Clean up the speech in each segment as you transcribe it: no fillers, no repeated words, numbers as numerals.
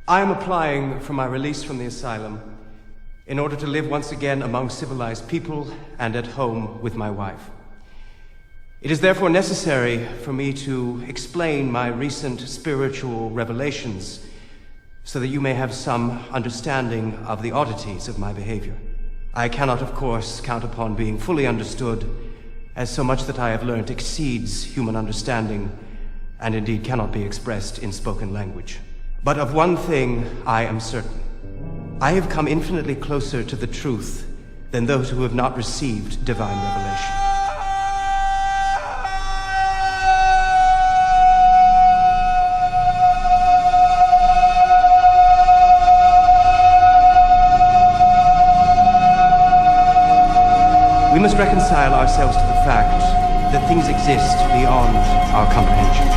I am applying for my release from the asylum in order to live once again among civilized people and at home with my wife. It is therefore necessary for me to explain my recent spiritual revelations so that you may have some understanding of the oddities of my behavior. I cannot, of course, count upon being fully understood, as so much that I have learnt exceeds human understanding and indeed cannot be expressed in spoken language. But of one thing I am certain. I have come infinitely closer to the truth than those who have not received divine revelation. We must reconcile ourselves to the fact that things exist beyond our comprehension.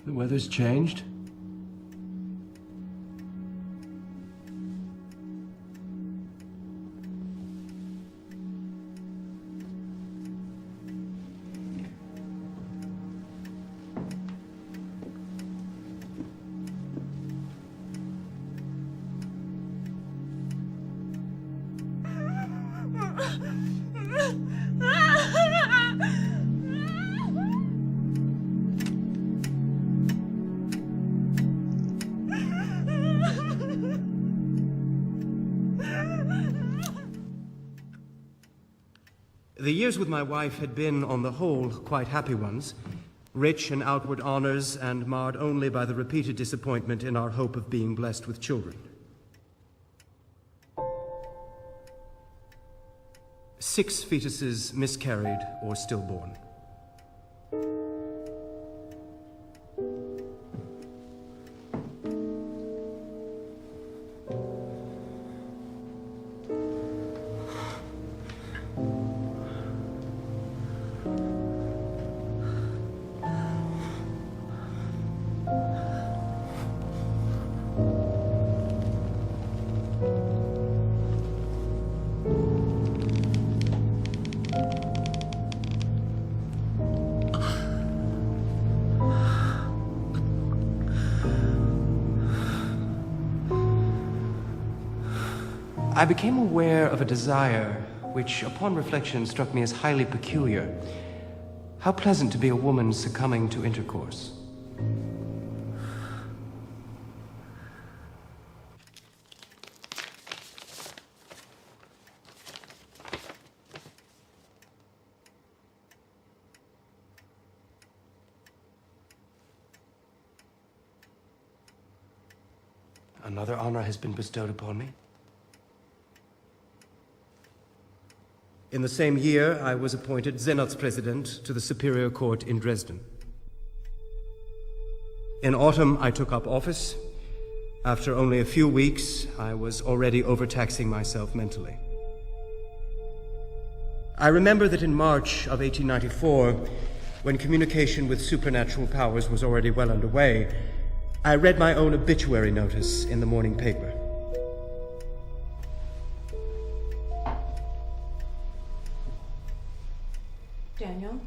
The weather's changed. The years with my wife had been, on the whole, quite happy ones, rich in outward honors and marred only by the repeated disappointment in our hope of being blessed with children. 6 fetuses miscarried or stillborn. I became aware of a desire which, upon reflection, struck me as highly peculiar. How pleasant to be a woman succumbing to intercourse. another honor has been bestowed upon me. In the same year, I was appointed Senatspresident to the Superior Court in Dresden. In autumn, I took up office. After only a few weeks, I was already overtaxing myself mentally. I remember that in March of 1894, when communication with supernatural powers was already well underway, I read my own obituary notice in the morning paper. Daniel?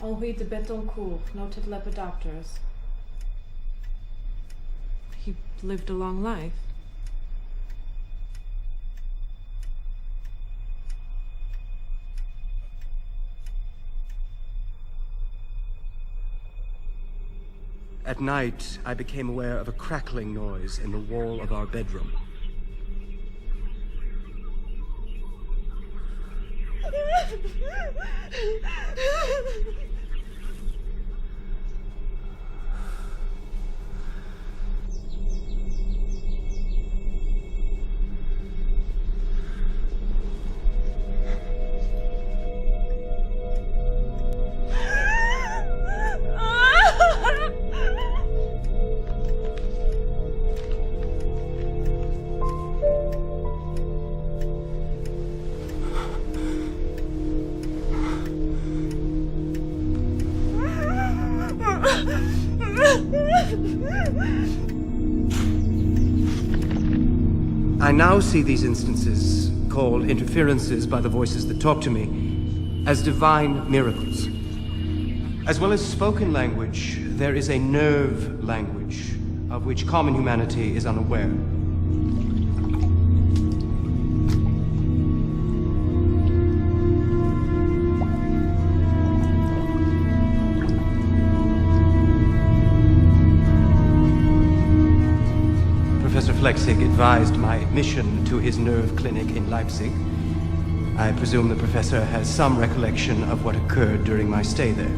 Henri de Betoncourt, noted lepidopterist. He lived a long life. At night, I became aware of a crackling noise in the wall of our bedroom. I now see these instances, called interferences by the voices that talk to me, as divine miracles. As well as spoken language, there is a nerve language of which common humanity is unaware. Professor Flechsig advised my admission to his nerve clinic in Leipzig. I presume the professor has some recollection of what occurred during my stay there.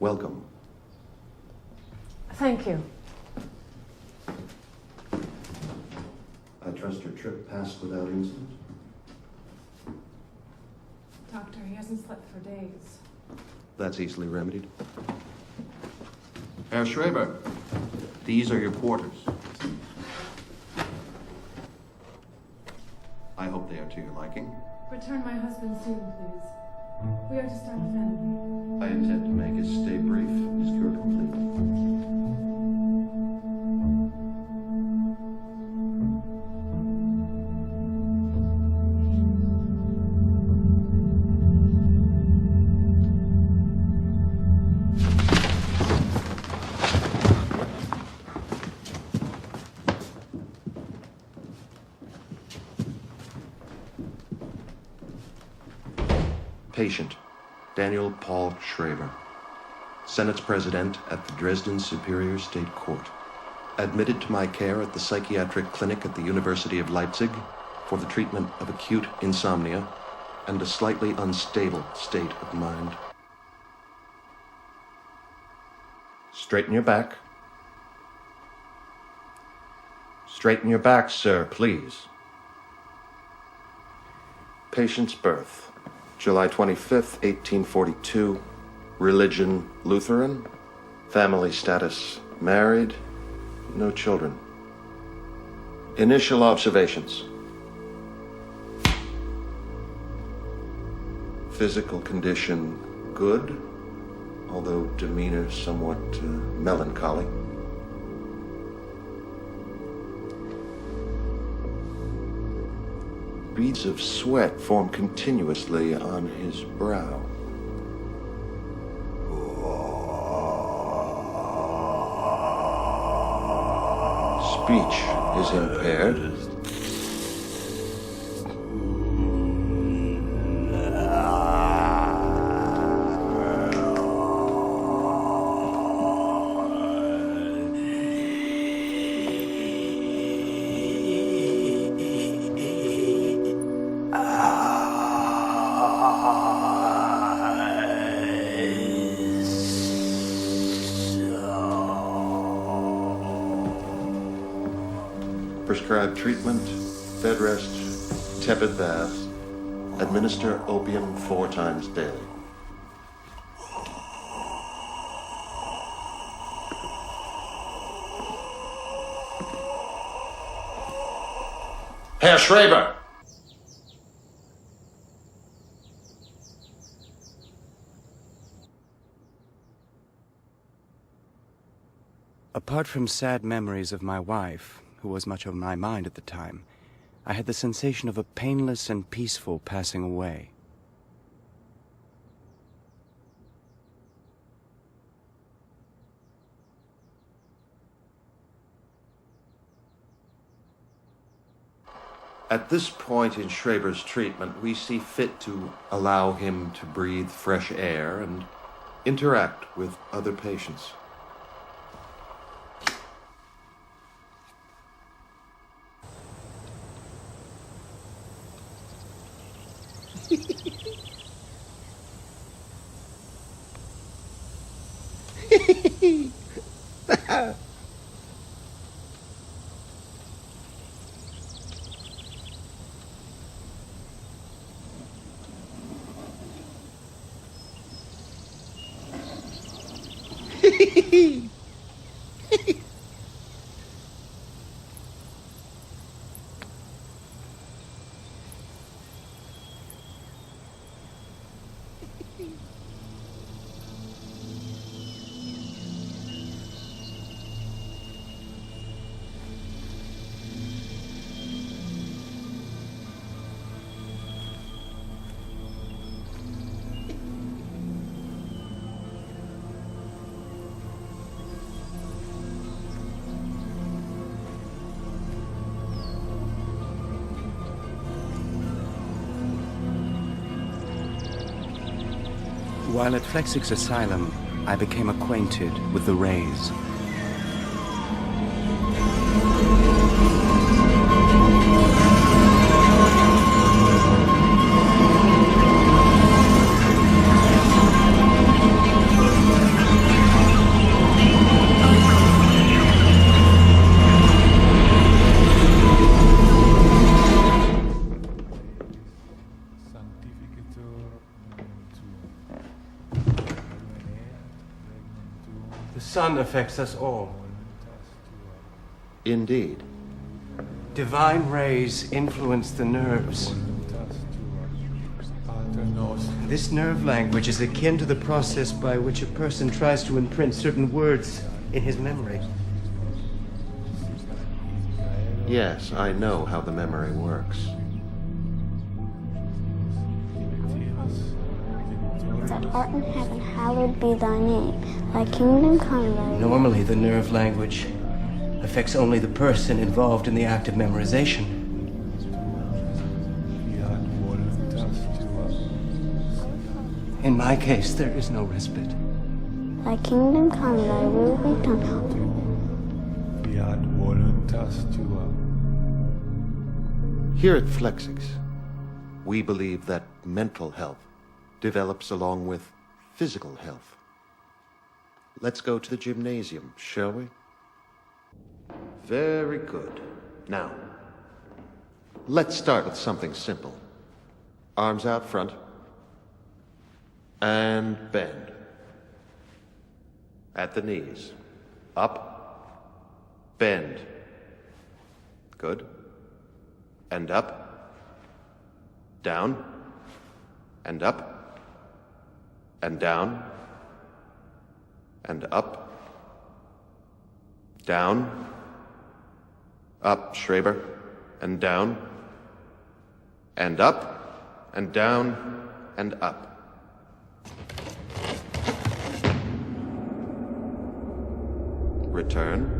Welcome. Thank you. I trust your trip passed without incident? Doctor, he hasn't slept for days. That's easily remedied. Herr Schreber, these are your quarters. I hope they are to your liking. Return my husband soon, please. We are to start a family. I intend to make his stay brief, his cure complete. Patient, Daniel Paul Schreber, Senate's President at the Dresden Superior State Court. Admitted to my care at the psychiatric clinic at the University of Leipzig for the treatment of acute insomnia and a slightly unstable state of mind. Straighten your back. Straighten your back, sir, please. Patient's birth. July 25th, 1842. Religion, Lutheran. Family status, married. No children. Initial observations. Physical condition, good, although demeanor somewhat melancholy. Beads of sweat form continuously on his brow. speech is impaired. Prescribe treatment, bed rest, tepid baths. Administer opium 4 times daily. Herr Schreber! Apart from sad memories of my wife, who was much on my mind at the time, I had the sensation of a painless and peaceful passing away. At this point in Schreber's treatment, we see fit to allow him to breathe fresh air and interact with other patients. While at Flechsig's asylum, I became acquainted with the rays. The sun affects us all. Indeed. Divine rays influence the nerves. This nerve language is akin to the process by which a person tries to imprint certain words in his memory. Yes, I know how the memory works. That art in heaven, hallowed be thy name. Thy kingdom come, thy will. Normally, the nerve language affects only the person involved in the act of memorization. In my case, there is no respite. Thy kingdom come, thy will be done. Here at Flechsig's, we believe that mental health develops along with physical health. Let's go to the gymnasium, shall we? Very good. Now, let's start with something simple. Arms out front. And bend. At the knees. Up. Bend. Good. And up. Down. And up. And down. And up. Down. Up, Schreber. And down. And up. And down. And up. Return.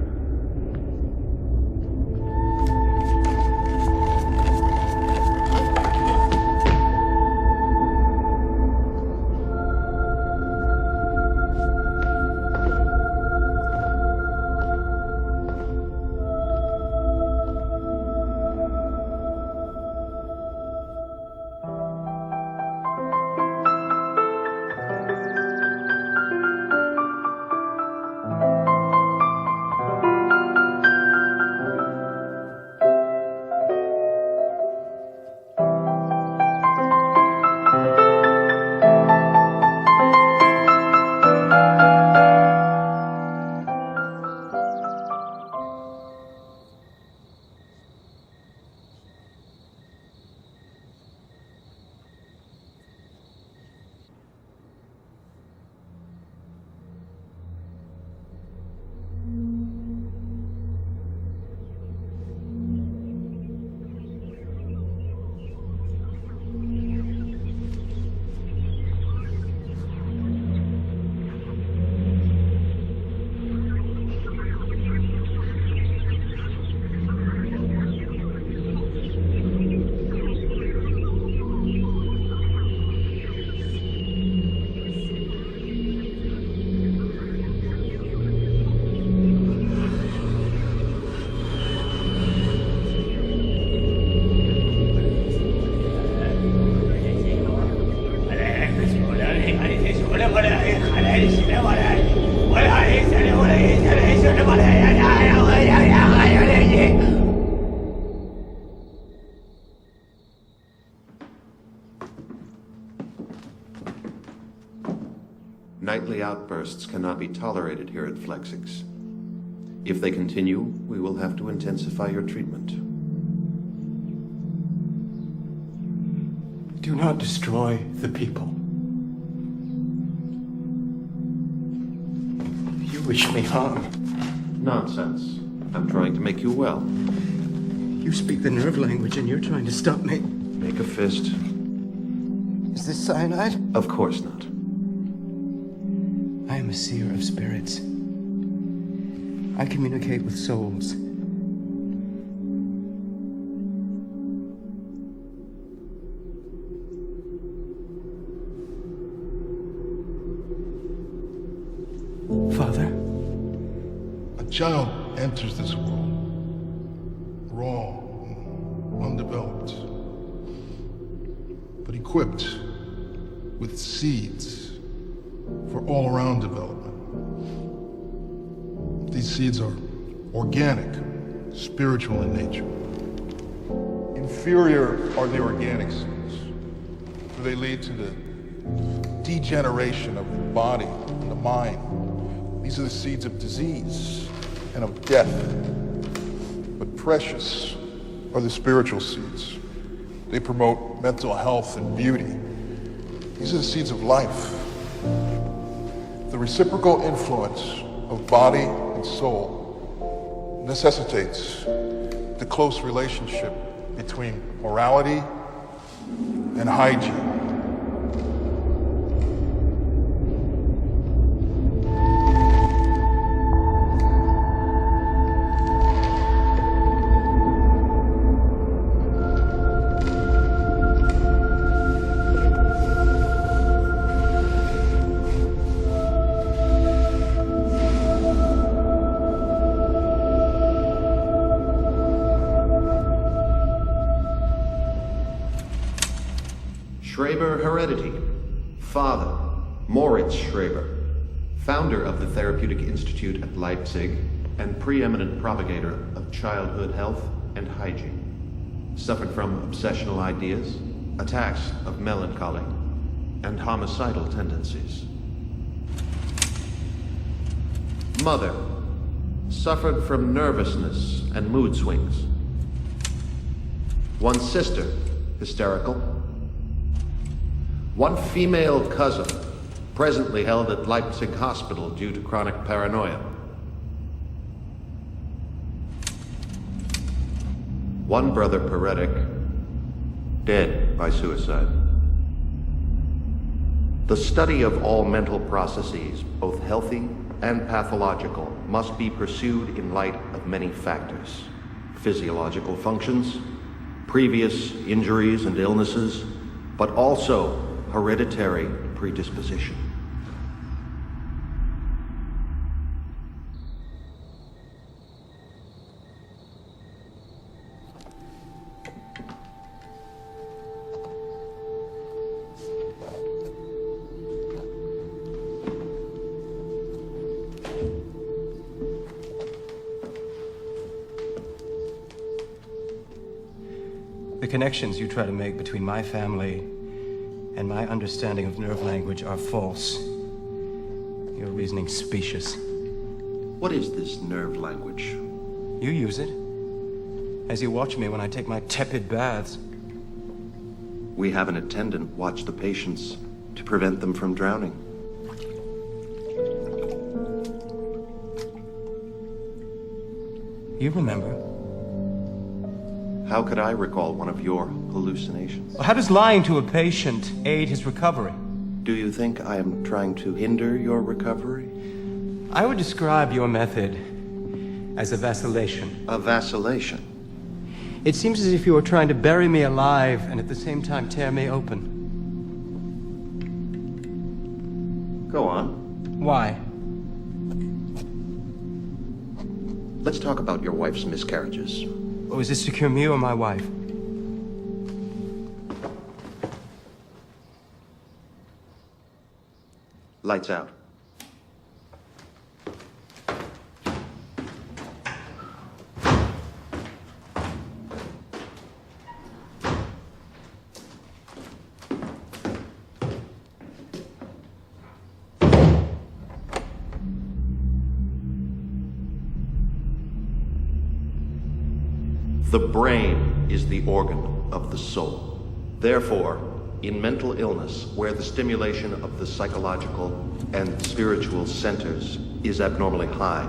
outbursts cannot be tolerated here at Flechsig's. If they continue, we will have to intensify your treatment. Do not destroy the people. You wish me harm. Nonsense. I'm trying to make you well. You speak the nerve language and you're trying to stop me. Make a fist. Is this cyanide? Of course not. I am a seer of spirits. I communicate with souls. Father? A child enters this world raw, undeveloped, but equipped with seeds for all-around development. These seeds are organic, spiritual in nature. Inferior are the organic seeds, for they lead to the degeneration of the body and the mind. These are the seeds of disease and of death. But precious are the spiritual seeds. They promote mental health and beauty. These are the seeds of life. The reciprocal influence of body and soul necessitates the close relationship between morality and hygiene. Schreber heredity. Father, Moritz Schreber, founder of the Therapeutic Institute at Leipzig and preeminent propagator of childhood health and hygiene. Suffered from obsessional ideas, attacks of melancholy, and homicidal tendencies. Mother, suffered from nervousness and mood swings. One sister, hysterical. One female cousin, presently held at Leipzig Hospital due to chronic paranoia. One brother paretic, dead by suicide. The study of all mental processes, both healthy and pathological, must be pursued in light of many factors. Physiological functions, previous injuries and illnesses, but also hereditary predisposition. The connections you try to make between my family and my understanding of nerve language are false. Your reasoning specious. What is this nerve language? You use it, as you watch me when I take my tepid baths. We have an attendant watch the patients to prevent them from drowning. You remember? How could I recall one of your hallucinations? How does lying to a patient aid his recovery? Do you think I am trying to hinder your recovery? I would describe your method as a vacillation. A vacillation? It seems as if you are trying to bury me alive and at the same time tear me open. Go on. Why? Let's talk about your wife's miscarriages. Or is this to cure me or my wife? Lights out. The brain is the organ of the soul. Therefore, in mental illness, where the stimulation of the psychological and spiritual centers is abnormally high,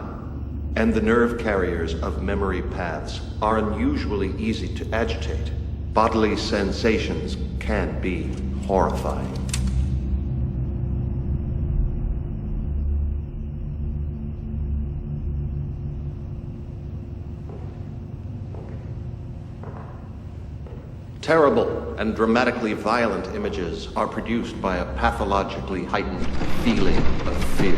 and the nerve carriers of memory paths are unusually easy to agitate, bodily sensations can be horrifying. Terrible and dramatically violent images are produced by a pathologically heightened feeling of fear.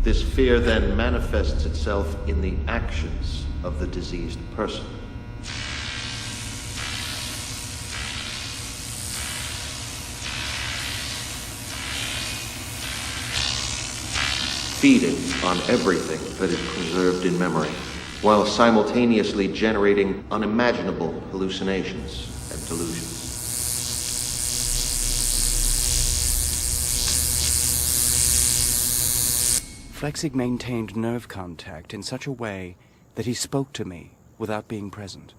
This fear then manifests itself in the actions of the diseased person. Feeding on everything that is preserved in memory, while simultaneously generating unimaginable hallucinations and delusions. Flechsig maintained nerve contact in such a way that he spoke to me without being present.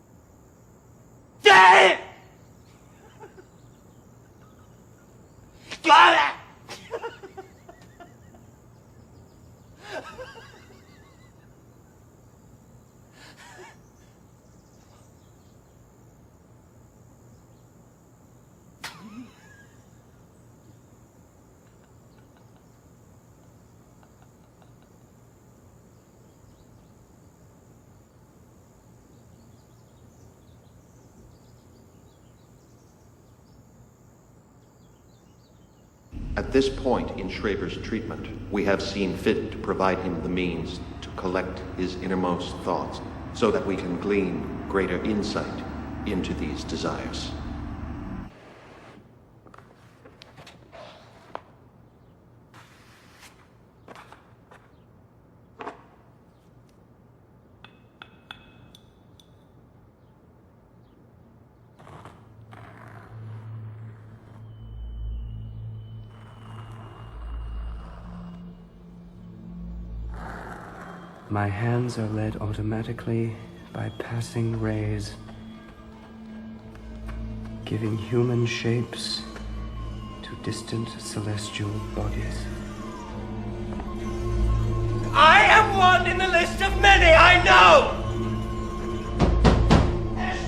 At this point in Schreber's treatment, we have seen fit to provide him the means to collect his innermost thoughts so that we can glean greater insight into these desires. My hands are led automatically by passing rays, giving human shapes to distant celestial bodies. I am one in the list of many, I know!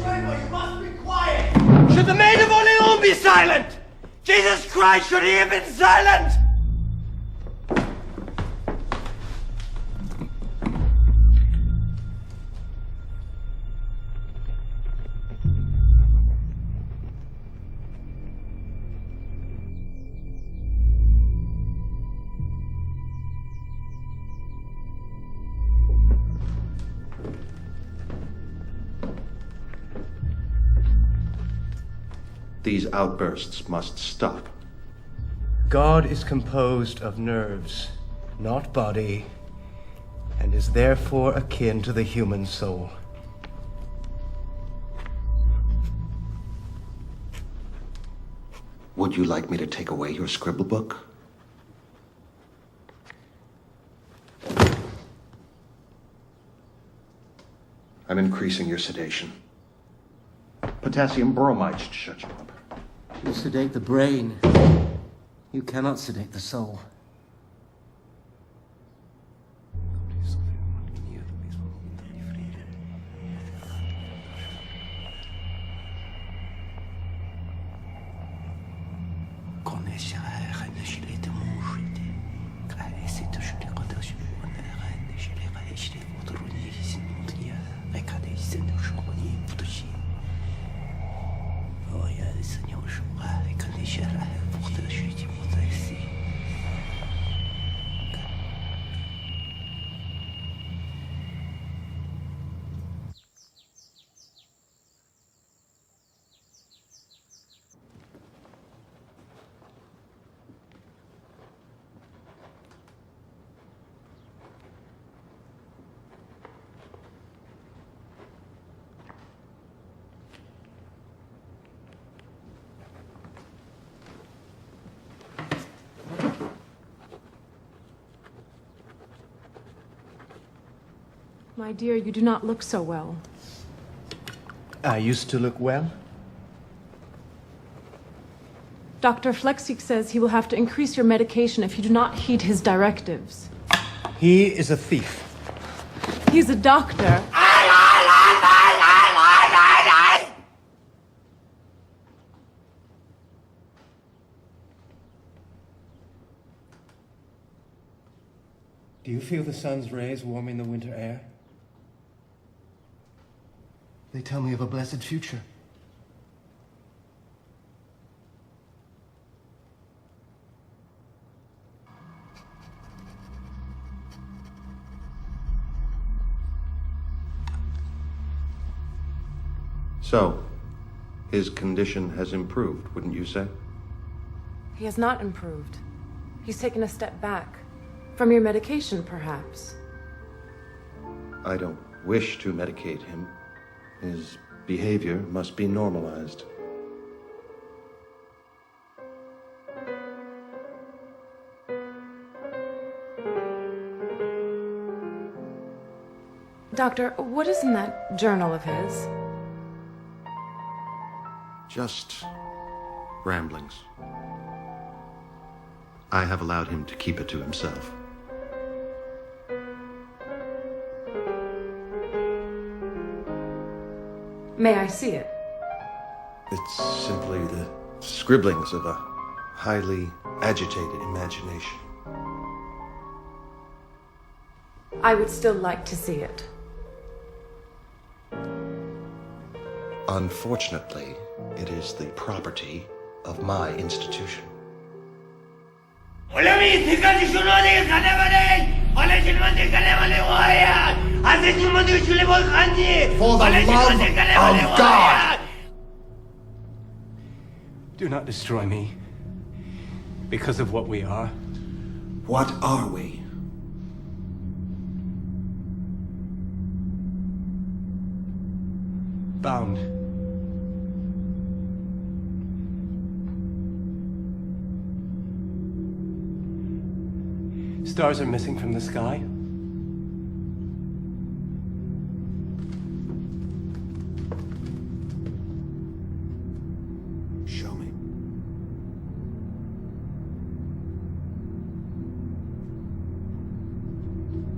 Schreber, you must be quiet! Should the maid of Orleans be silent? Jesus Christ, should he have been silent? These outbursts must stop. God is composed of nerves, not body, and is therefore akin to the human soul. Would you like me to take away your scribble book? I'm increasing your sedation. Potassium bromide should shut you up. You sedate the brain. You cannot sedate the soul. My dear, you do not look so well. I used to look well. Dr. Flechsig says he will have to increase your medication if you do not heed his directives. He is a thief. He's a doctor. Do you feel the sun's rays warming the winter air? They tell me of a blessed future. So, his condition has improved, wouldn't you say? He has not improved. He's taken a step back. From your medication, perhaps. I don't wish to medicate him. His behavior must be normalized. Doctor, what is in that journal of his? Just ramblings. I have allowed him to keep it to himself. May I see it? It's simply the scribblings of a highly agitated imagination. I would still like to see it. Unfortunately, it is the property of my institution. For the love of God! Do not destroy me because of what we are. What are we? Bound. Stars are missing from the sky. Show me.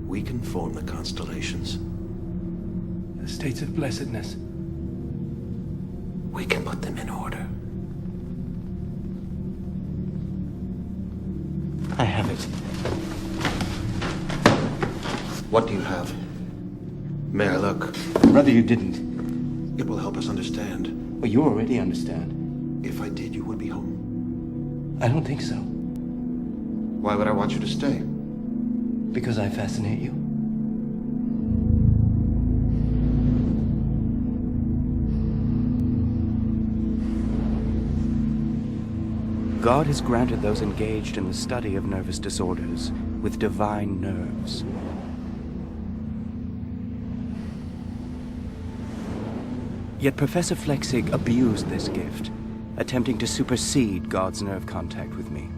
We can form the constellations. The states of blessedness. We can put them in order. I have it. What do you have? May I look? Rather you didn't. It will help us understand. Well, you already understand. If I did, you would be home. I don't think so. Why would I want you to stay? Because I fascinate you. God has granted those engaged in the study of nervous disorders with divine nerves. Yet Professor Flechsig abused this gift, attempting to supersede God's nerve contact with me.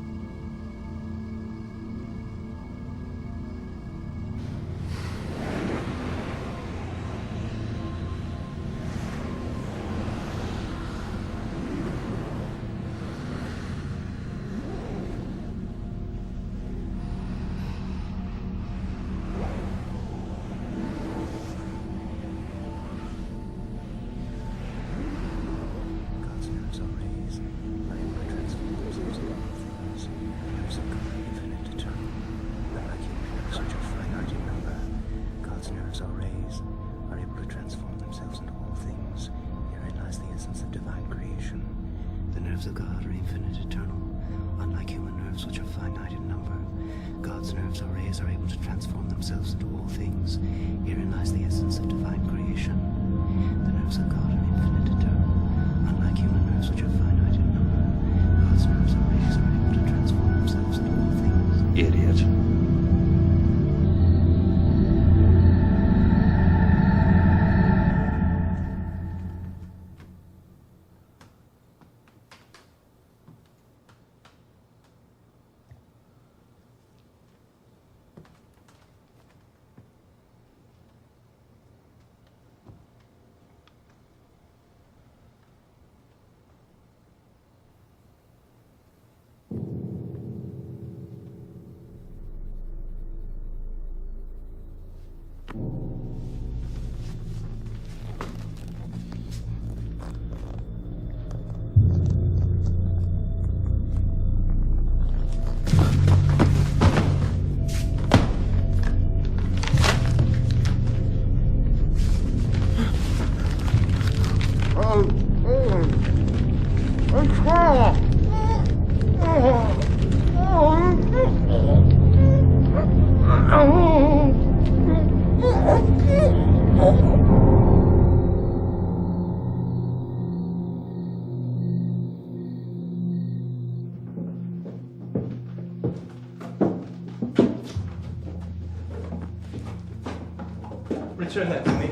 Return that to me.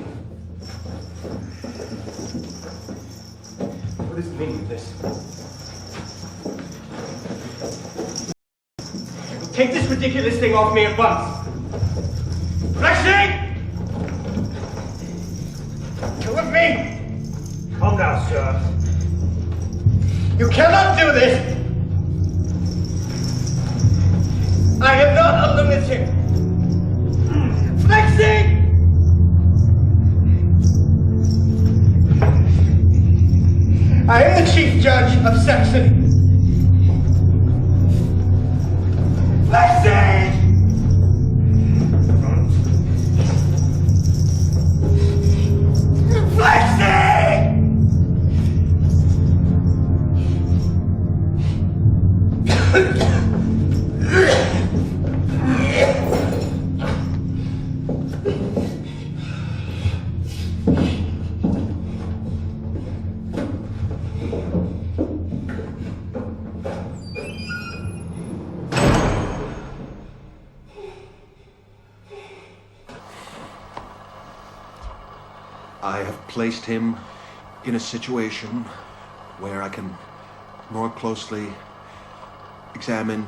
What is the meaning of this? Take this ridiculous thing off me at once! Flechsig! You with me? Calm down, sir. You cannot do this! I am not a lunatic! Flechsig! I am the Chief Judge of Saxony. Flechsig! Flechsig! I have placed him in a situation where I can more closely examine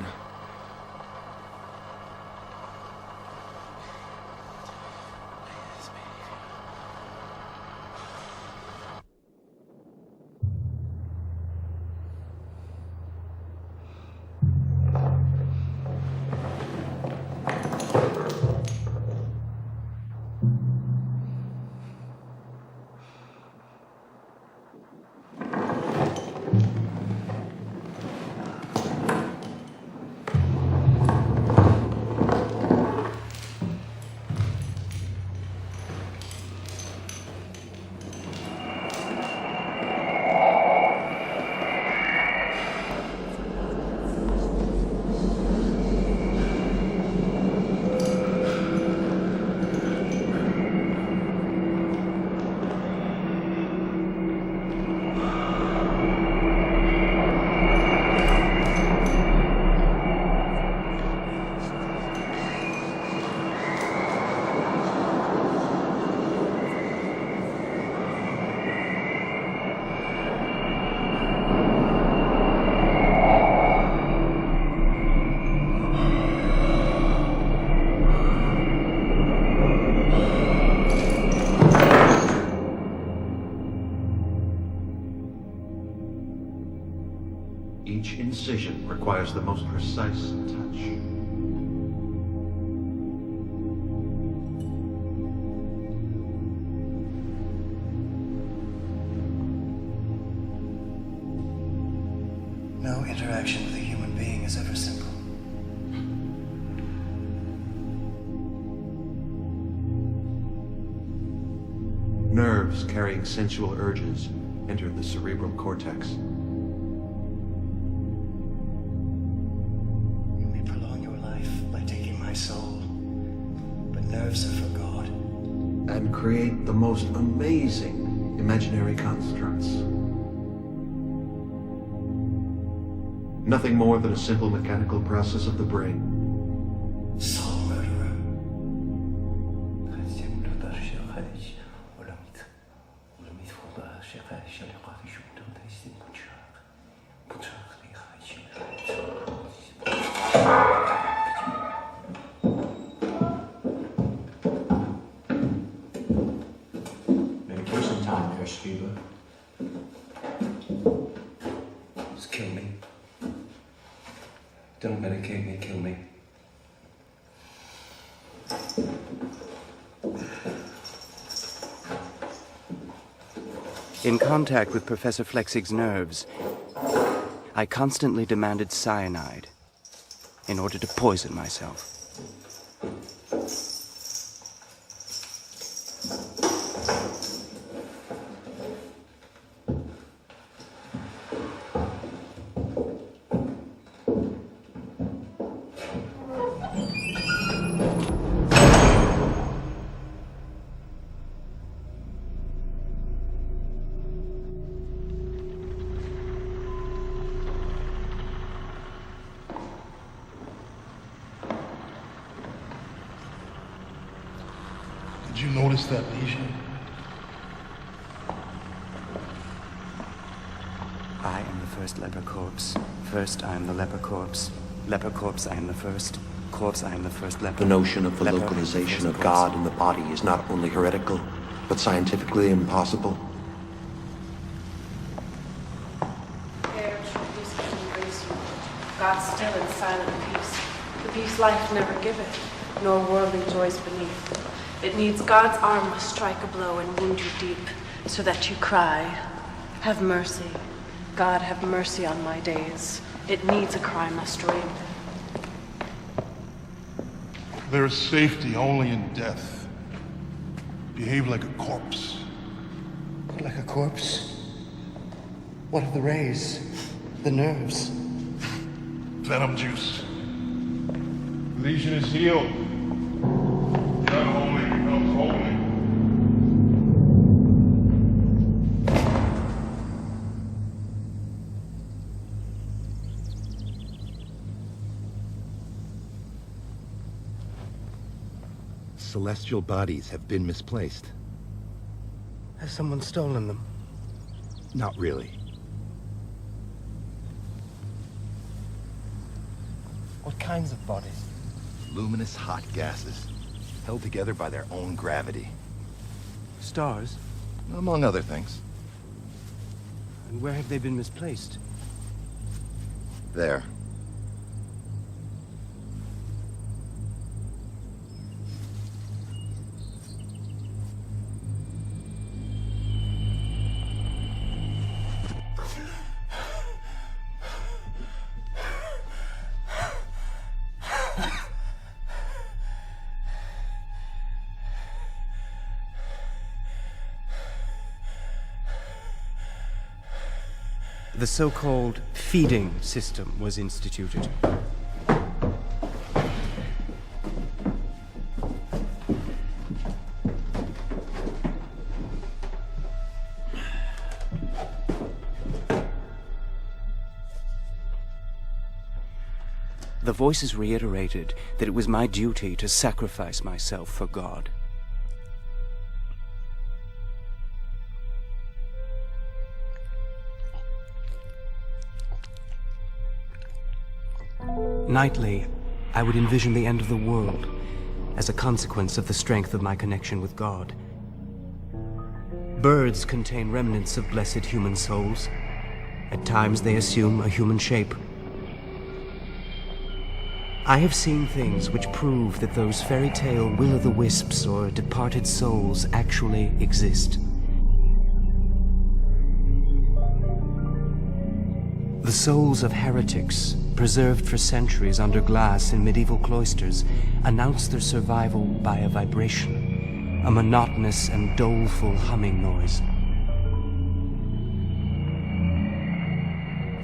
each incision requires the most precise touch. No interaction with a human being is ever simple. Nerves carrying sensual urges enter the cerebral cortex. You may prolong your life by taking my soul, but nerves are for God. And create the most amazing imaginary constructs. Nothing more than a simple mechanical process of the brain. Soul murderer. Medication time, Herr Schreber. Just kill me. Don't medicate me, kill me. In contact with Professor Flechsig's nerves, I constantly demanded cyanide in order to poison myself. Did you notice that lesion? I am the first leper corpse. First, I am the leper corpse. Leper corpse, I am the first. Corpse, I am the first leper. The notion of the Leper, localization of first God in the body is not only heretical, but scientifically impossible. There, true peace can embrace you. God still in silent peace. The peace life never giveth, nor worldly joys beneath. It needs God's arm must strike a blow and wound you deep, so that you cry, have mercy. God, have mercy on my days. It needs a cry must ring. There is safety only in death. Behave like a corpse. Like a corpse? What of the rays? The nerves? Venom juice. Lesion is healed. The unholy becomes holy. Celestial bodies have been misplaced. Has someone stolen them? Not really. What kinds of bodies? Luminous hot gases, held together by their own gravity. Stars? Among other things. And where have they been misplaced? There. The so-called feeding system was instituted. The voices reiterated that it was my duty to sacrifice myself for God. Nightly, I would envision the end of the world as a consequence of the strength of my connection with God. Birds contain remnants of blessed human souls. At times they assume a human shape. I have seen things which prove that those fairy tale will-o'-the-wisps or departed souls actually exist. The souls of heretics, preserved for centuries under glass in medieval cloisters, announce their survival by a vibration, a monotonous and doleful humming noise.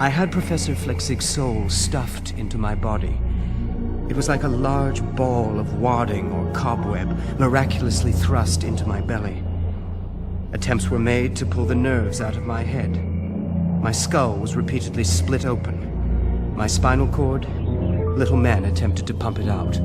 I had Professor Flechsig's soul stuffed into my body. It was like a large ball of wadding or cobweb miraculously thrust into my belly. Attempts were made to pull the nerves out of my head. My skull was repeatedly split open. My spinal cord, little men attempted to pump it out.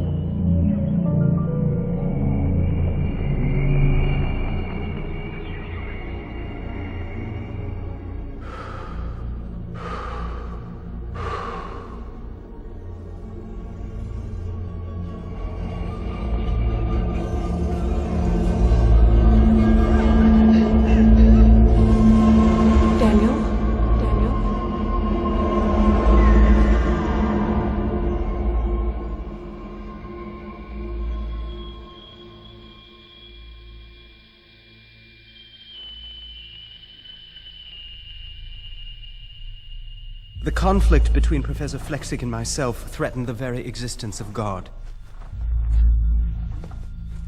The conflict between Professor Flechsig and myself threatened the very existence of God.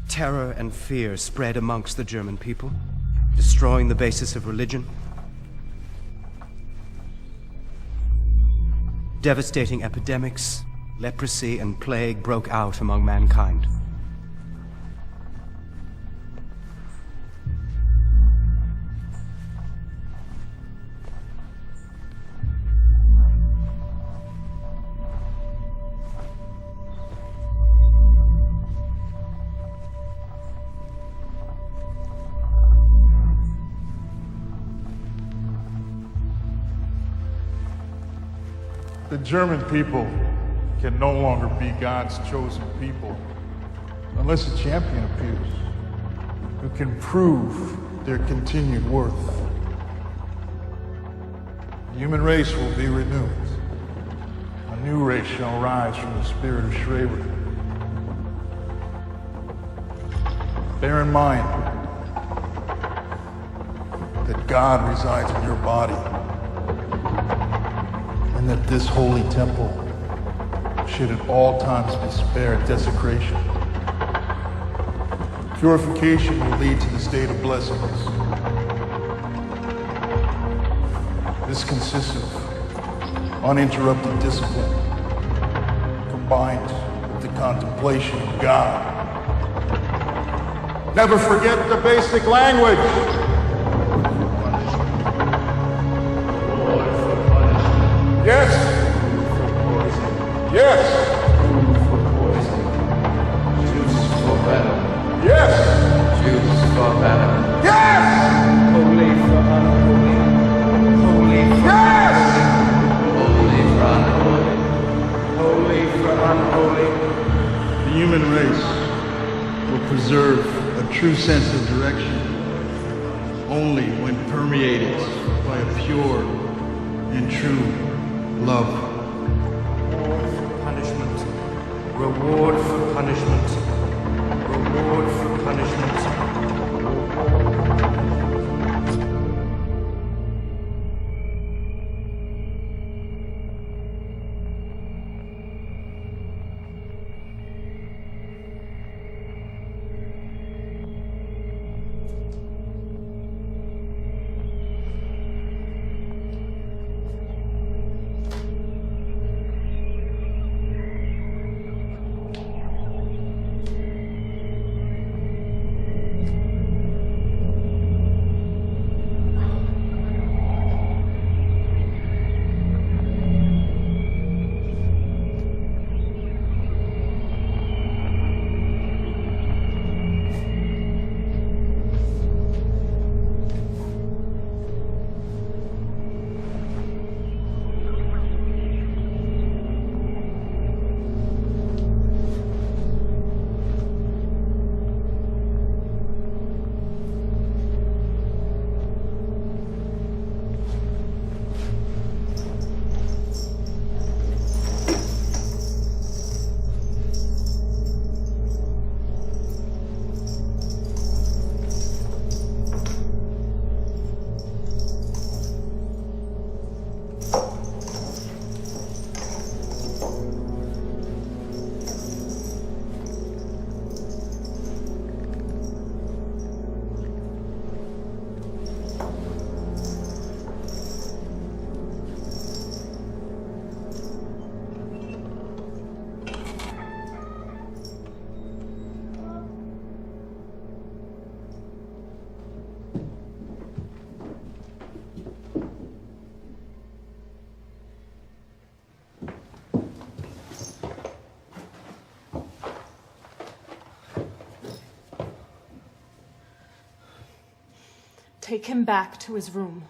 Terror and fear spread amongst the German people, destroying the basis of religion. Devastating epidemics, leprosy, and plague broke out among mankind. The German people can no longer be God's chosen people unless a champion appears who can prove their continued worth. The human race will be renewed. A new race shall rise from the spirit of Schreber. Bear in mind that God resides in your body, and that this holy temple should at all times be spared desecration. Purification will lead to the state of blessedness. This consists of uninterrupted discipline combined with the contemplation of God. Never forget the basic language. Yes. Yes. Juice for venom. Yes. Juice for venom. Yes. Holy for unholy. Holy for Yes. unholy. Holy for unholy. Holy for unholy. The human race will preserve a true sense of direction only when permeated by a pure and true love. Punishment. Reward for punishment. Reward for punishment. Take him back to his room.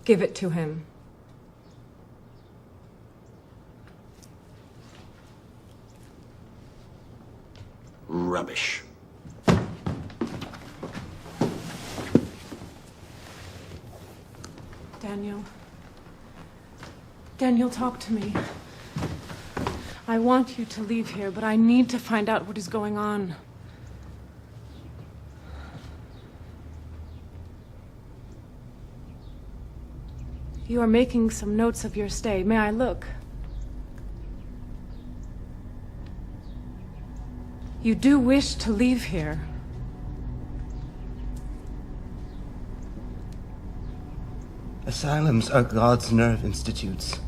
Give it to him. Rubbish. Daniel. Daniel, talk to me. I want you to leave here, but I need to find out what is going on. You are making some notes of your stay. May I look? You do wish to leave here. Asylums are God's nerve institutes.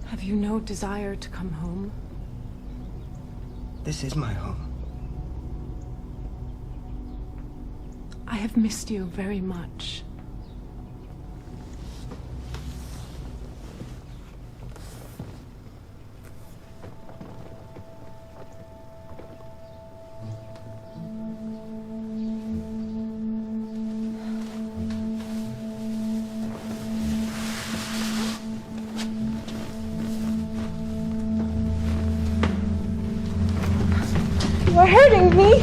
Have you no desire to come home? This is my home. I have missed you very much. You are hurting me.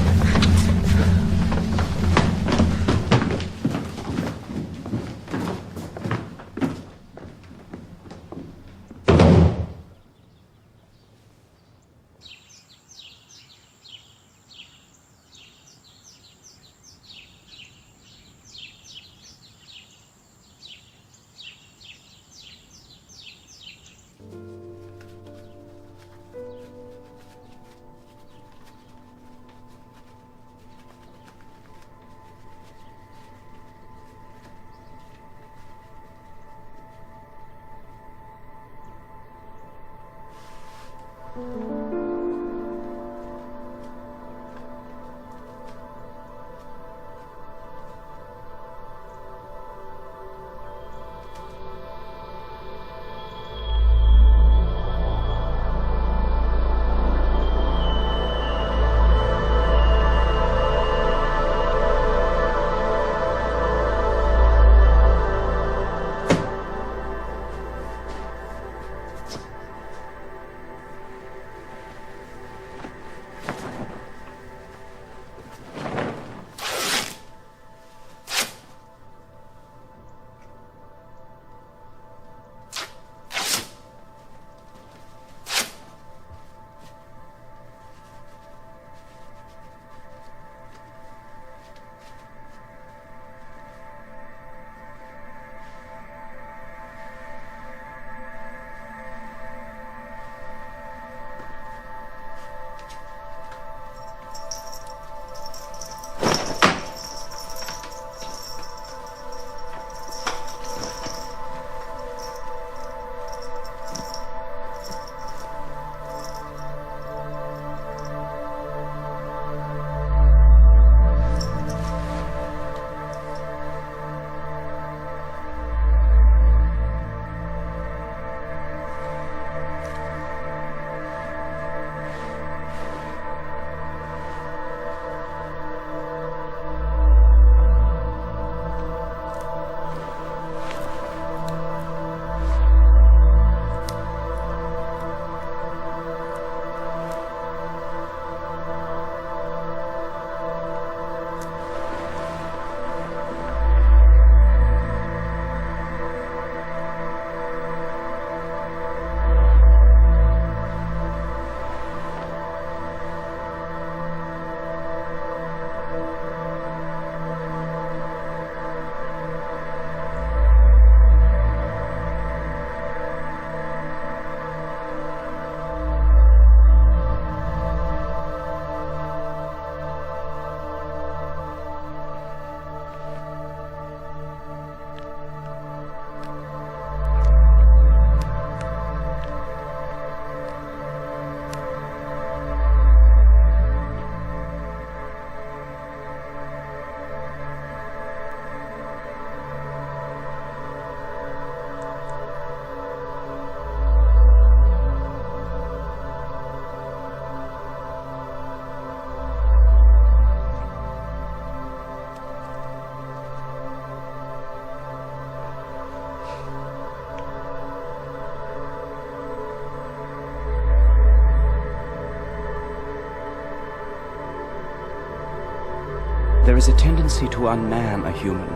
There is a tendency to unman a human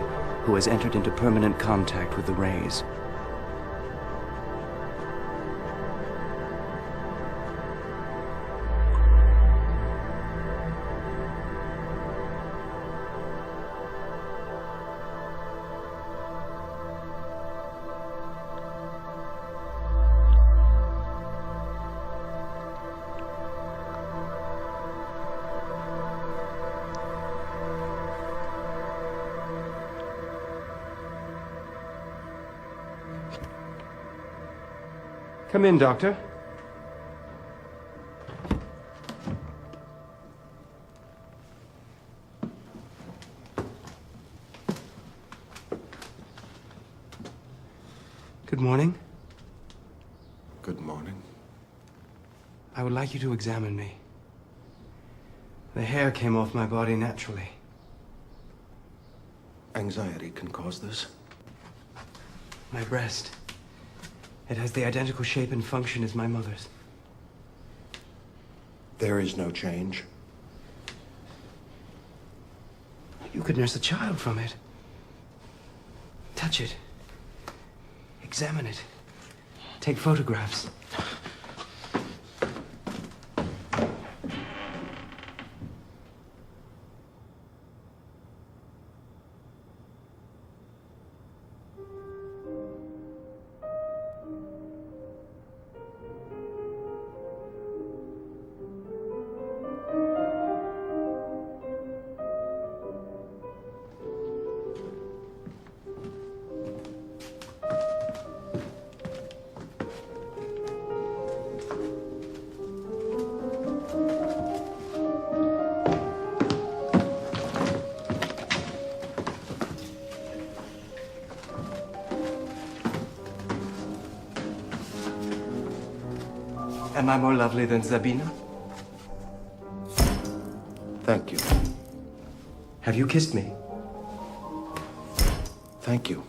who has entered into permanent contact with the rays. Come in, Doctor. Good morning. Good morning. I would like you to examine me. The hair came off my body naturally. Anxiety can cause this. My breast. It has the identical shape and function as my mother's. There is no change. You could nurse a child from it. Touch it. Examine it. Take photographs. Am I more lovely than Sabina? Thank you. Have you kissed me? Thank you.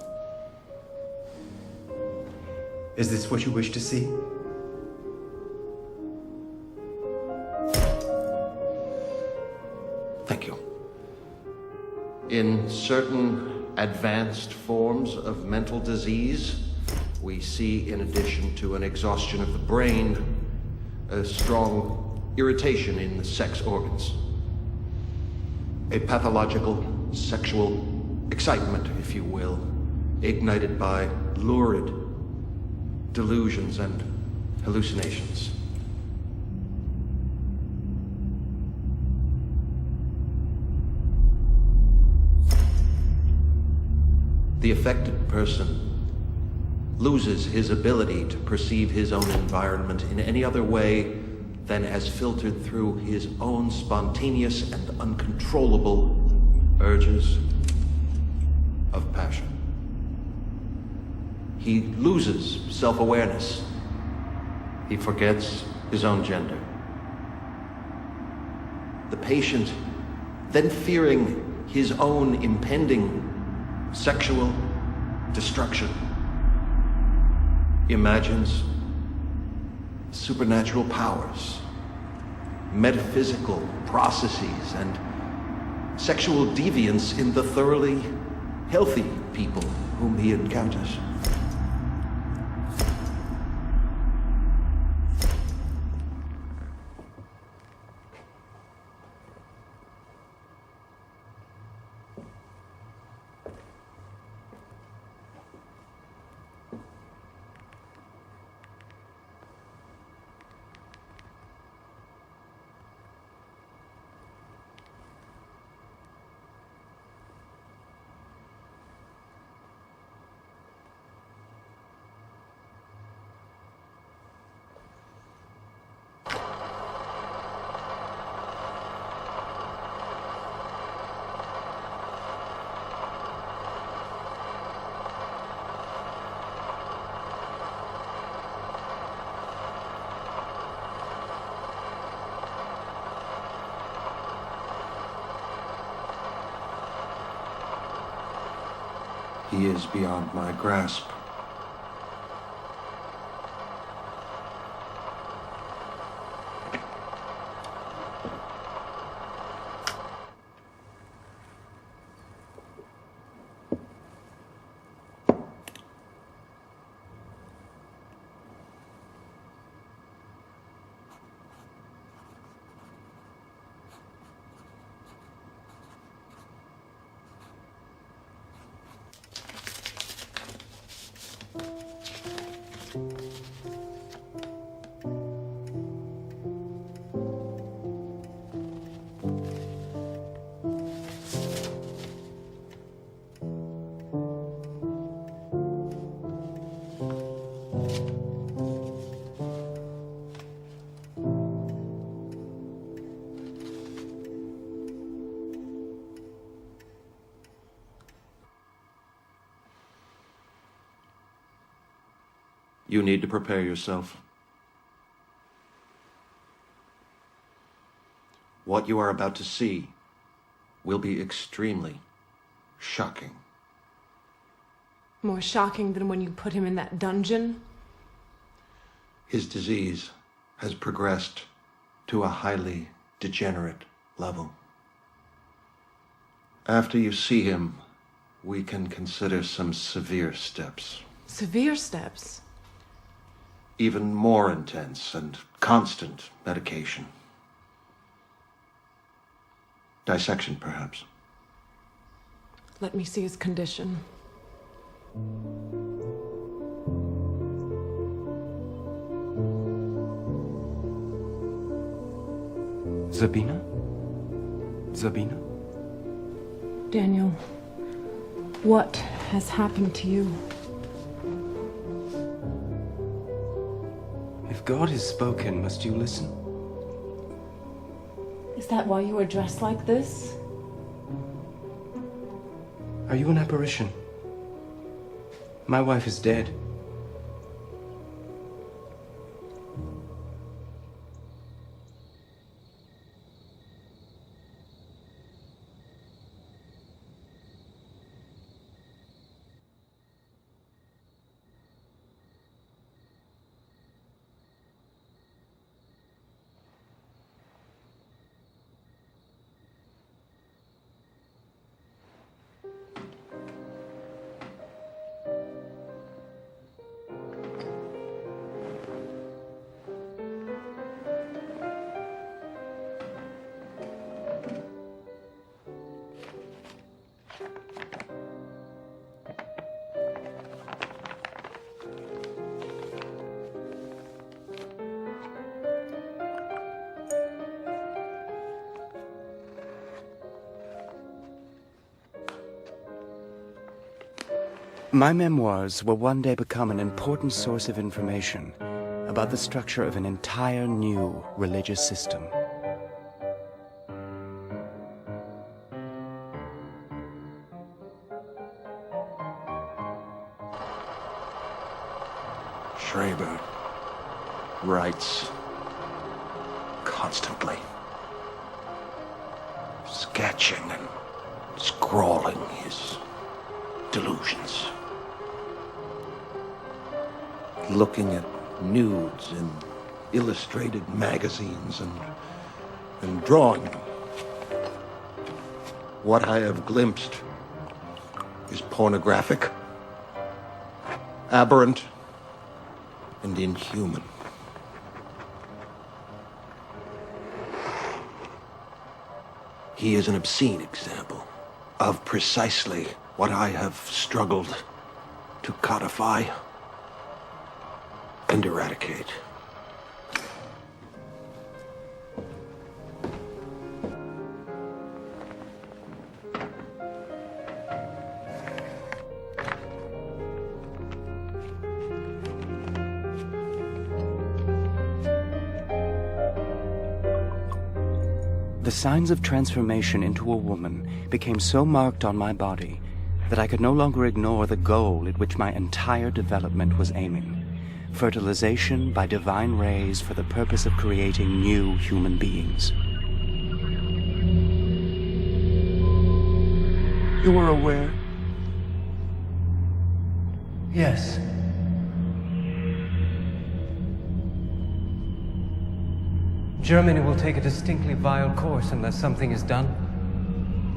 Is this what you wish to see? Thank you. In certain advanced forms of mental disease, we see, in addition to an exhaustion of the brain, a strong irritation in the sex organs. A pathological sexual excitement, if you will, ignited by lurid delusions and hallucinations. The affected person loses his ability to perceive his own environment in any other way than as filtered through his own spontaneous and uncontrollable urges of passion. He loses self-awareness. He forgets his own gender. The patient, then fearing his own impending sexual destruction, imagines supernatural powers, metaphysical processes, and sexual deviance in the thoroughly healthy people whom he encounters. He is beyond my grasp. You need to prepare yourself. What you are about to see will be extremely shocking. More shocking than when you put him in that dungeon? His disease has progressed to a highly degenerate level. After you see him, we can consider some severe steps. Severe steps? Even more intense and constant medication. Dissection, perhaps. Let me see his condition. Zabina? Zabina? Daniel, what has happened to you? If God has spoken, must you listen? Is that why you are dressed like this? Are you an apparition? My wife is dead. My memoirs will one day become an important source of information about the structure of an entire new religious system. Schreber writes constantly, sketching and scrawling his delusions, looking at nudes in illustrated magazines and drawing them. What I have glimpsed is pornographic, aberrant, and inhuman. He is an obscene example of precisely what I have struggled to codify and eradicate. The signs of transformation into a woman became so marked on my body that I could no longer ignore the goal at which my entire development was aiming: fertilization by divine rays for the purpose of creating new human beings. You were aware? Yes. Germany will take a distinctly vile course unless something is done.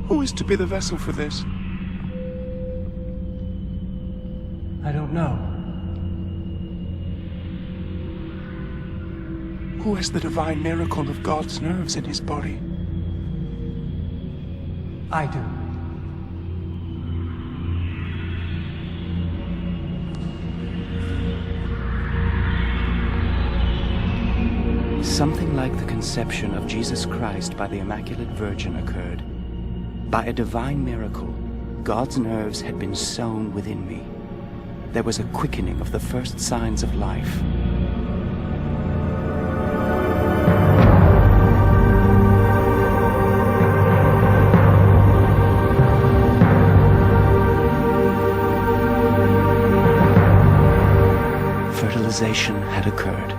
Who is to be the vessel for this? I don't know. Who has the divine miracle of God's nerves in his body? I do. Something like the conception of Jesus Christ by the Immaculate Virgin occurred. By a divine miracle, God's nerves had been sown within me. There was a quickening of the first signs of life. realization had occurred.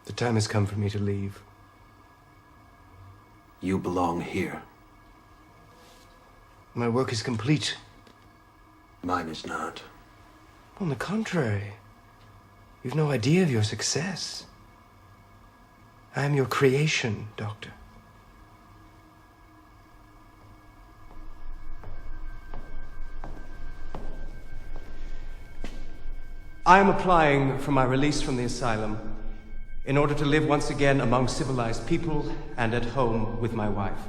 The time has come for me to leave. You belong here. My work is complete. Mine is not. On the contrary, you've no idea of your success. I am your creation, Doctor. I am applying for my release from the asylum in order to live once again among civilized people and at home with my wife.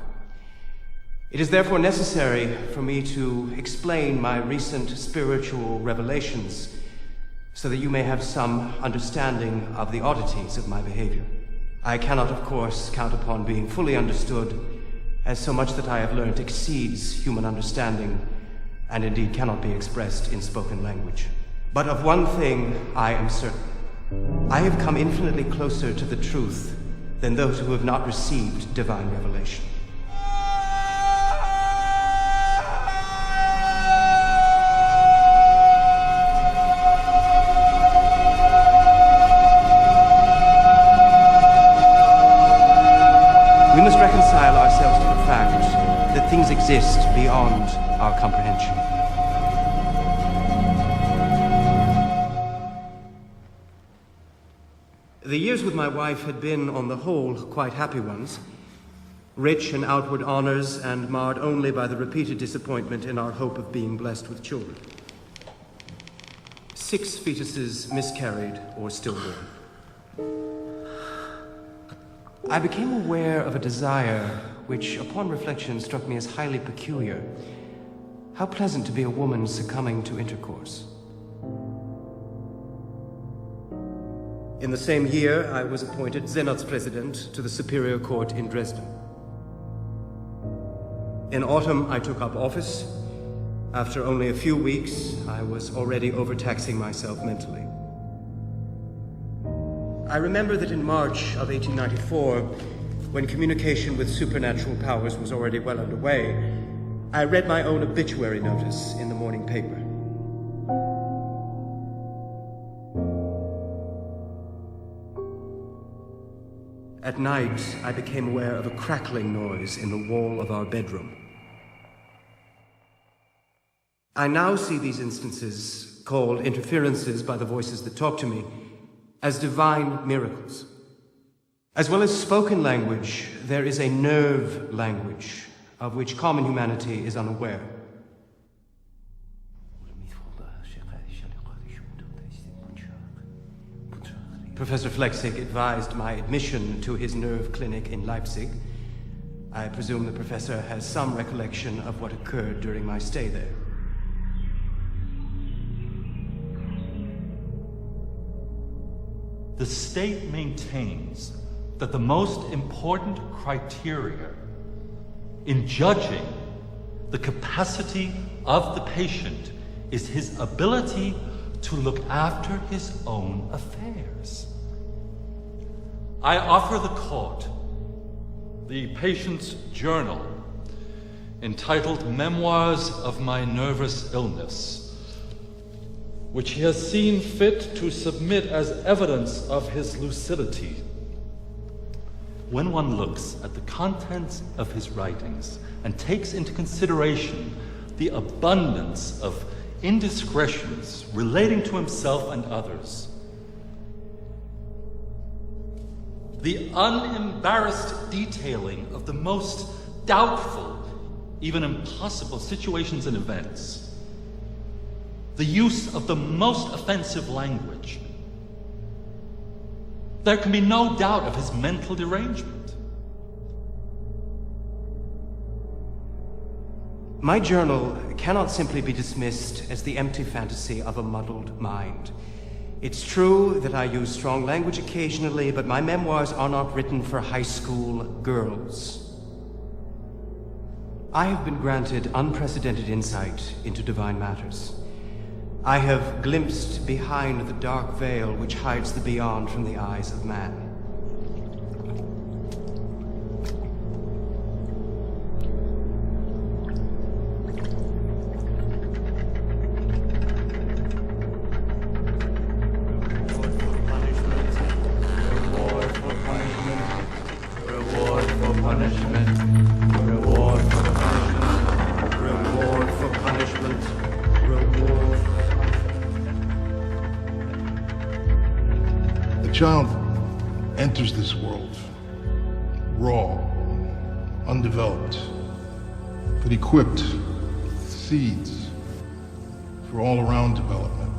It is therefore necessary for me to explain my recent spiritual revelations so that you may have some understanding of the oddities of my behavior. I cannot, of course, count upon being fully understood, as so much that I have learned exceeds human understanding and indeed cannot be expressed in spoken language. But of one thing I am certain. I have come infinitely closer to the truth than those who have not received divine revelation. We must reconcile ourselves to the fact that things exist beyond our comprehension. The years with my wife had been, on the whole, quite happy ones, rich in outward honors and marred only by the repeated disappointment in our hope of being blessed with children. 6 fetuses miscarried or stillborn. I became aware of a desire which, upon reflection, struck me as highly peculiar. How pleasant to be a woman succumbing to intercourse. In the same year, I was appointed Senatspresident to the Superior Court in Dresden. In autumn, I took up office. After only a few weeks, I was already overtaxing myself mentally. I remember that in March of 1894, when communication with supernatural powers was already well underway, I read my own obituary notice in the morning paper. At night, I became aware of a crackling noise in the wall of our bedroom. I now see these instances, called interferences by the voices that talk to me, as divine miracles. As well as spoken language, there is a nerve language of which common humanity is unaware. Professor Flechsig advised my admission to his nerve clinic in Leipzig. I presume the professor has some recollection of what occurred during my stay there. The state maintains that the most important criteria in judging the capacity of the patient is his ability to look after his own affairs. I offer the court the patient's journal entitled Memoirs of My Nervous Illness, which he has seen fit to submit as evidence of his lucidity. When one looks at the contents of his writings and takes into consideration the abundance of indiscretions relating to himself and others, the unembarrassed detailing of the most doubtful, even impossible situations and events, the use of the most offensive language, there can be no doubt of his mental derangement. My journal cannot simply be dismissed as the empty fantasy of a muddled mind. It's true that I use strong language occasionally, but my memoirs are not written for high school girls. I have been granted unprecedented insight into divine matters. I have glimpsed behind the dark veil which hides the beyond from the eyes of man. A child enters this world raw, undeveloped, but equipped with seeds for all-around development.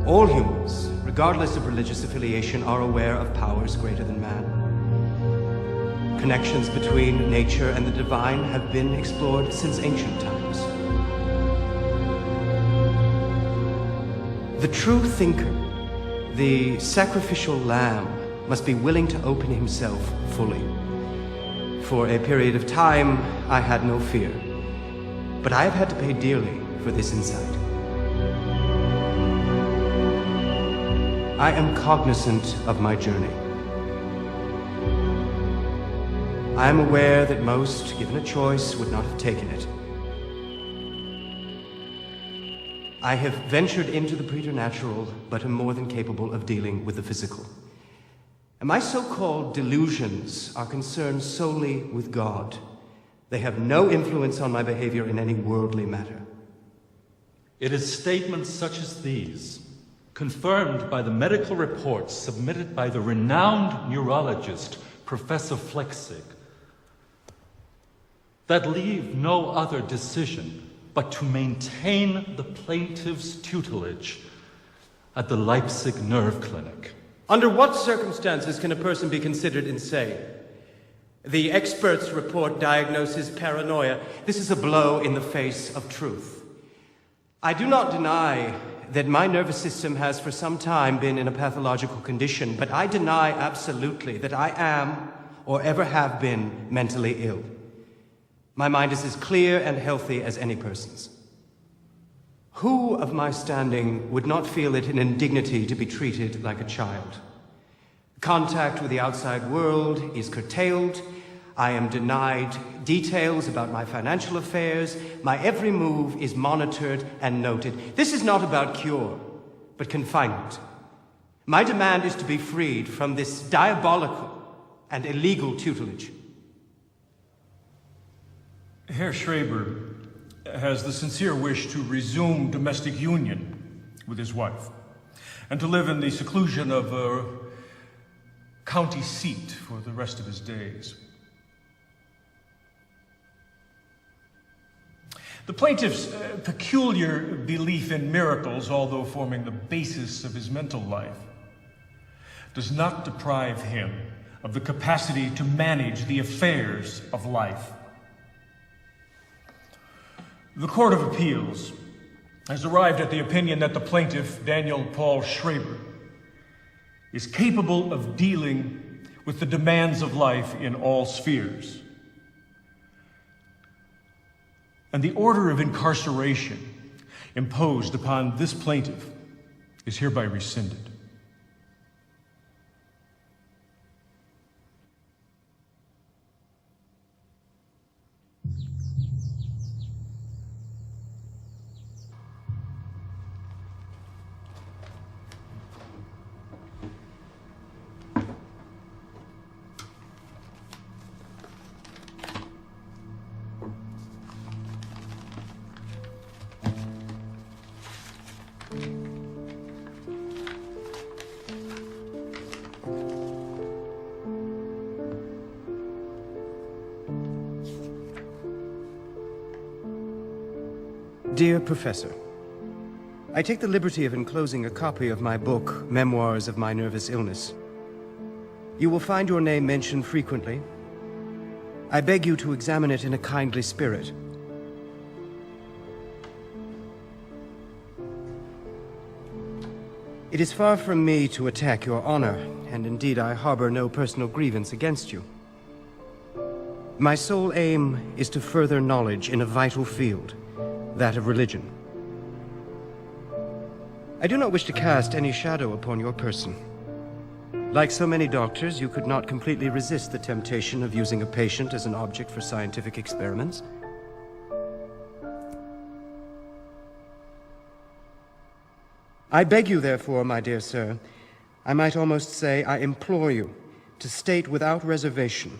All humans, regardless of religious affiliation, are aware of powers greater than man. Connections between nature and the divine have been explored since ancient times. The true thinker, the sacrificial lamb, must be willing to open himself fully. For a period of time, I had no fear, but I have had to pay dearly for this insight. I am cognizant of my journey. I am aware that most, given a choice, would not have taken it. I have ventured into the preternatural, but am more than capable of dealing with the physical. And my so-called delusions are concerned solely with God. They have no influence on my behavior in any worldly matter. It is statements such as these, confirmed by the medical reports submitted by the renowned neurologist, Professor Flechsig, that leave no other decision but to maintain the plaintiff's tutelage at the Leipzig Nerve Clinic. Under what circumstances can a person be considered insane? The experts' report diagnoses paranoia. This is a blow in the face of truth. I do not deny that my nervous system has for some time been in a pathological condition, but I deny absolutely that I am or ever have been mentally ill. My mind is as clear and healthy as any person's. Who of my standing would not feel it an indignity to be treated like a child? Contact with the outside world is curtailed. I am denied details about my financial affairs. My every move is monitored and noted. This is not about cure, but confinement. My demand is to be freed from this diabolical and illegal tutelage. Herr Schreber has the sincere wish to resume domestic union with his wife and to live in the seclusion of a county seat for the rest of his days. The plaintiff's peculiar belief in miracles, although forming the basis of his mental life, does not deprive him of the capacity to manage the affairs of life. The Court of Appeals has arrived at the opinion that the plaintiff, Daniel Paul Schreber, is capable of dealing with the demands of life in all spheres. And the order of incarceration imposed upon this plaintiff is hereby rescinded. Dear Professor, I take the liberty of enclosing a copy of my book, Memoirs of My Nervous Illness. You will find your name mentioned frequently. I beg you to examine it in a kindly spirit. It is far from me to attack your honor, and indeed I harbor no personal grievance against you. My sole aim is to further knowledge in a vital field, that of religion. I do not wish to cast any shadow upon your person. Like so many doctors, you could not completely resist the temptation of using a patient as an object for scientific experiments. I beg you, therefore, my dear sir, I might almost say I implore you to state without reservation: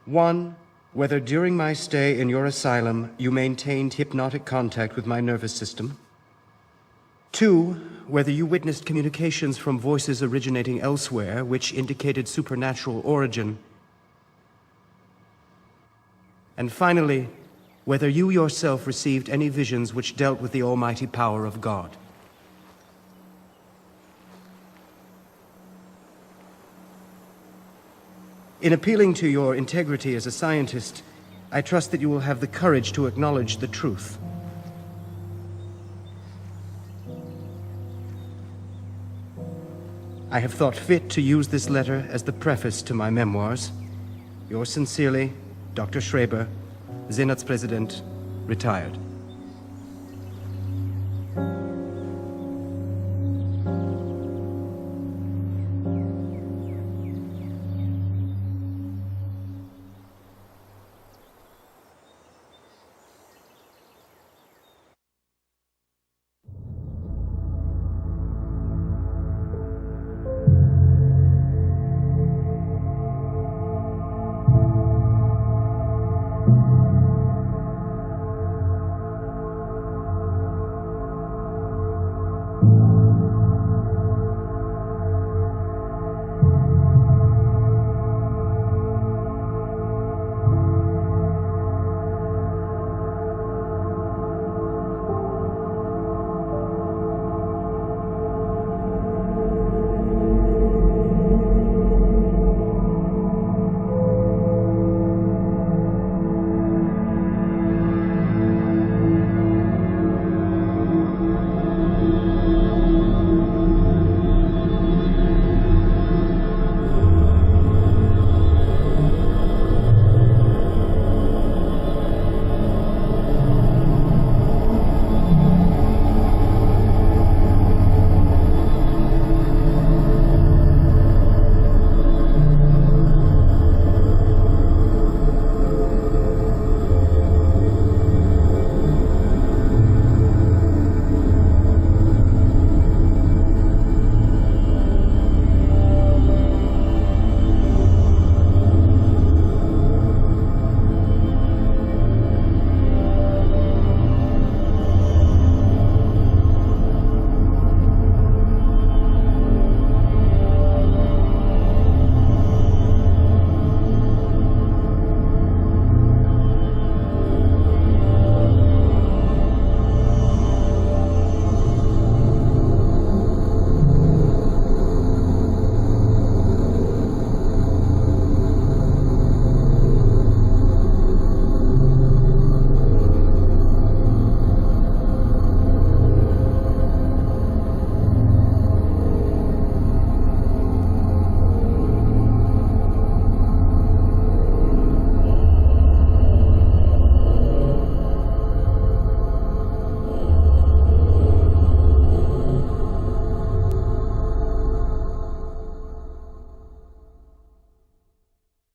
1, whether during my stay in your asylum you maintained hypnotic contact with my nervous system. 2, whether you witnessed communications from voices originating elsewhere which indicated supernatural origin. And finally, whether you yourself received any visions which dealt with the almighty power of God. In appealing to your integrity as a scientist, I trust that you will have the courage to acknowledge the truth. I have thought fit to use this letter as the preface to my memoirs. Yours sincerely, Dr. Schreber, Senatspräsident, retired.